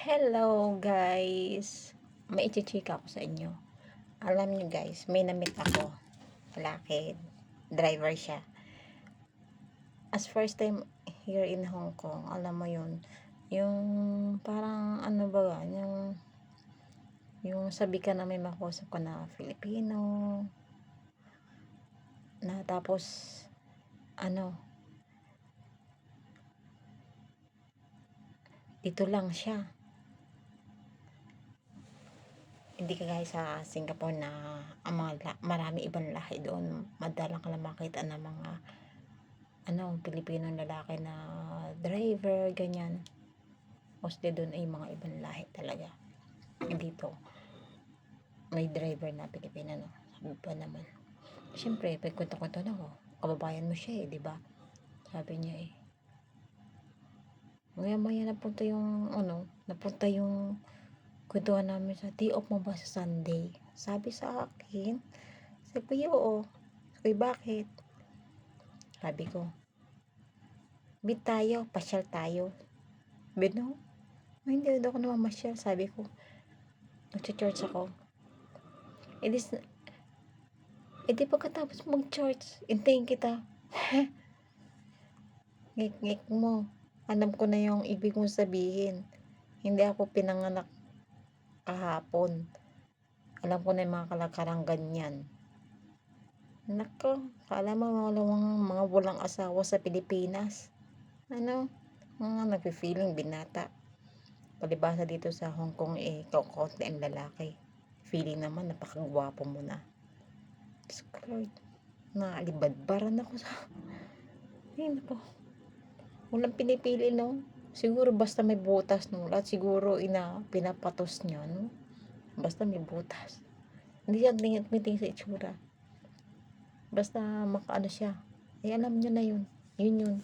Hello guys! May ichichika ako sa inyo. Alam nyo guys, may namit ako. Lalaki. Driver siya. As first time here in Hong Kong, alam mo yun, yung parang ano ba, yung sabi ka na may makausap ka na Filipino, na tapos, ano, dito lang siya. Hindi kagaya sa Singapore na ang marami ibang lahi doon. Madalang ka lang makita ng mga Pilipinong lalaki na driver, ganyan. Mostly doon ay mga ibang lahi talaga. Dito, may driver na Pilipino, no? Sabi pa naman. Siyempre, pagkwento-kwento na ako. Kababayan mo siya di ba? Sabi niya Maya-maya napunta yung kwentuhan namin sa day off mo ba sa Sunday? Sabi sa akin, sabi ko, oo. Sabi, bakit? Sabi ko, meet tayo, pasyal tayo. Bino? Hindi ako namamasyal. Sabi ko, nag-church ako. Edi pagkatapos mag-church, intayin kita. Ngik-ngik mo. Alam ko na yung ibig mong sabihin. Hindi ako pinanganak kahapon. Alam ko na yung mga kalakaran ganyan. Nako, kala mo mga walang asawa sa Pilipinas. Mga nagpi-feeling binata. Palibasa dito sa Hong Kong kaunti ang lalaki. Feeling naman napakagwapo mo na. Lord, naalibadbaran ako sa nako. Walang pinipili, no? Siguro basta may butas, no? Lahat siguro pinapatos niya, no? Basta may butas. Hindi siya tingin sa itsura. Basta makaano siya. Alam nyo na yun. Yun.